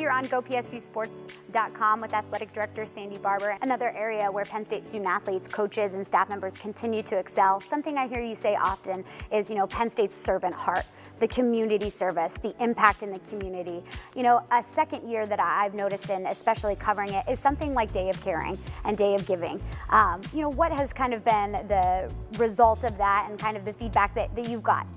here on GoPSUSports.com with Athletic Director Sandy Barbour. Another area where Penn State student athletes, coaches, and staff members continue to excel. Something I hear you say often is, Penn State's servant heart, the community service, the impact in the community. A second year that I've noticed in, especially covering it, is something like Day of Caring and Day of Giving. What has kind of been the result of that and kind of the feedback that you've got?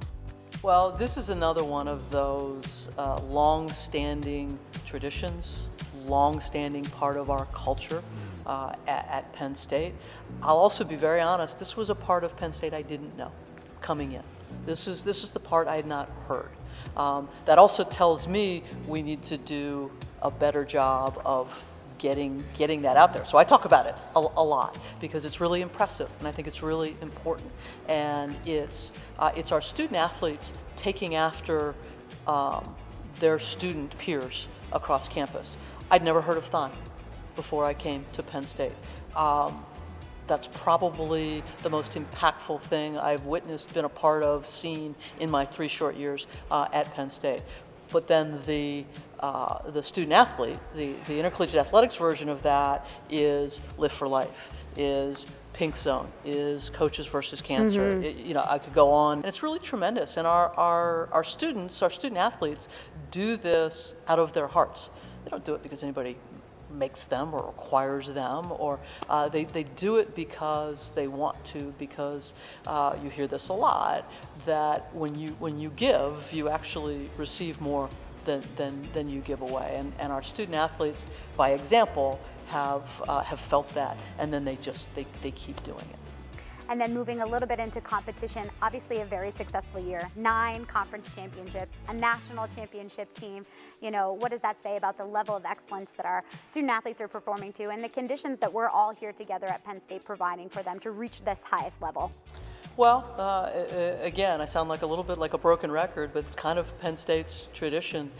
Well, this is another one of those long-standing traditions, long-standing part of our culture at Penn State. I'll also be very honest, this was a part of Penn State I didn't know coming in. This is the part I had not heard. That also tells me we need to do a better job of getting that out there. So I talk about it a lot because it's really impressive and I think it's really important. And it's our student athletes taking after their student peers across campus. I'd never heard of Thon before I came to Penn State. That's probably the most impactful thing I've witnessed, been a part of, seen in my 3 short years at Penn State. But then the student athlete, the intercollegiate athletics version of that is Lift for Life, is Pink Zone, is Coaches versus Cancer. I could go on, and it's really tremendous. And our students, our student athletes, do this out of their hearts. They don't do it because anybody makes them or requires them, or they do it because they want to, because you hear this a lot, that when you give, you actually receive more than you give away. And our student athletes, by example, have felt that, and then they keep doing it. And then moving a little bit into competition, obviously a very successful year, 9 conference championships, a national championship team. What does that say about the level of excellence that our student athletes are performing to and the conditions that we're all here together at Penn State providing for them to reach this highest level? Well, again, I sound like a little bit like a broken record, but it's kind of Penn State's tradition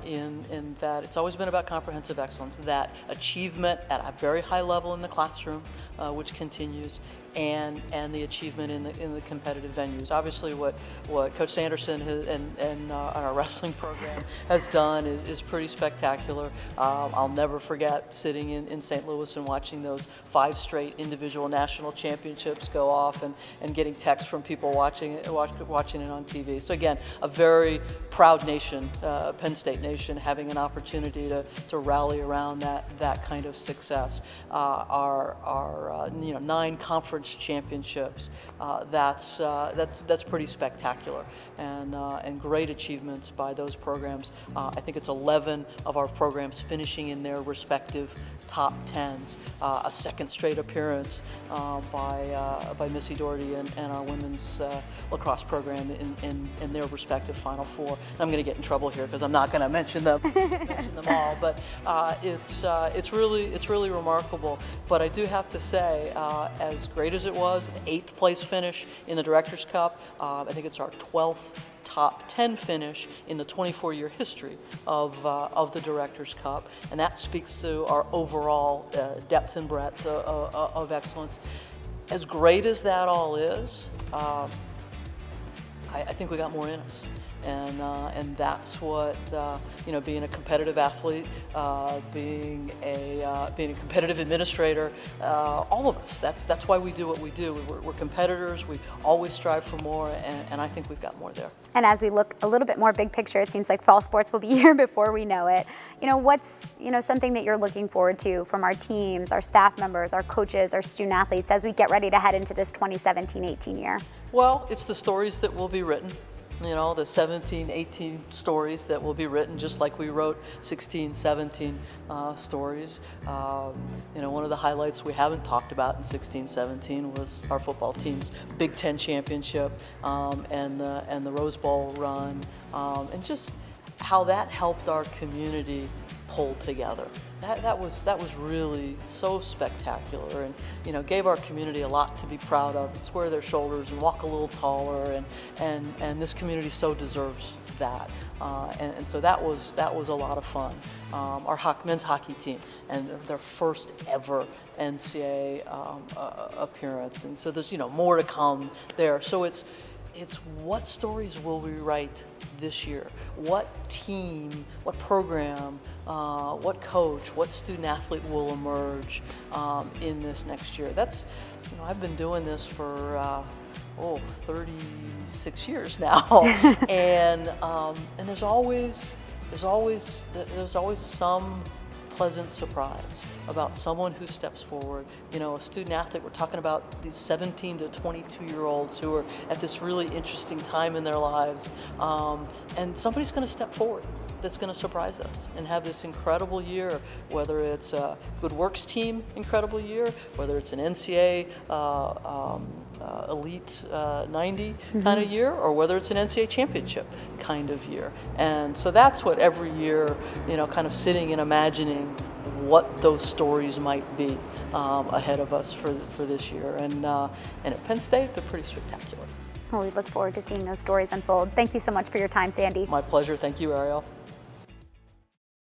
in that it's always been about comprehensive excellence, that achievement at a very high level in the classroom, which continues, and the achievement in the competitive venues. Obviously, what Coach Sanderson and our wrestling program has done is pretty spectacular. I'll never forget sitting in St. Louis and watching those 5 straight individual national championships go off, and getting texts from people watching it on TV. So again, a very proud nation, Penn State nation, having an opportunity to rally around that kind of success. Our 9 conference championships, that's pretty spectacular, and great achievements by those programs. I think it's 11 of our programs finishing in their respective top 10s. A second straight appearance by Missy Doherty and our women's lacrosse program in their respective Final Four. I'm going to get in trouble here because I'm not going to mention them all, but it's really remarkable. But I do have to say, as great as it was, an 8th place finish in the Directors' Cup, I think it's our 12th top 10 finish in the 24-year history of the Directors' Cup, and that speaks to our overall depth and breadth of excellence. As great as that all is, I think we got more in us. And that's what being a competitive athlete, being a competitive administrator, all of us. That's why we do what we do. We're competitors. We always strive for more, and I think we've got more there. And as we look a little bit more big picture, it seems like fall sports will be here before we know it. What's something that you're looking forward to from our teams, our staff members, our coaches, our student athletes as we get ready to head into this 2017-18 year? Well, it's the stories that will be written. The 17, 18 stories that will be written, just like we wrote 16, 17 stories. One of the highlights we haven't talked about in 16, 17 was our football team's Big Ten championship and the Rose Bowl run, and just how that helped our community pull together. That was really so spectacular, and gave our community a lot to be proud of, and square their shoulders and walk a little taller, and this community so deserves that, and so that was a lot of fun. Our men's hockey team and their first ever NCAA appearance, and so there's more to come there. So it's what stories will we write this year? What team, what program what coach, what student athlete will emerge in this next year. That's, I've been doing this for 36 years now, and there's always some pleasant surprise about someone who steps forward. A student athlete, we're talking about these 17 to 22-year-olds who are at this really interesting time in their lives, and somebody's going to step forward that's going to surprise us and have this incredible year, whether it's a Good Works team incredible year, whether it's an NCAA Elite 90 kind of year, or whether it's an NCAA championship kind of year. And so that's what every year, kind of sitting and imagining what those stories might be ahead of us for this year. And at Penn State, they're pretty spectacular. Well, we look forward to seeing those stories unfold. Thank you so much for your time, Sandy. My pleasure. Thank you, Ariel.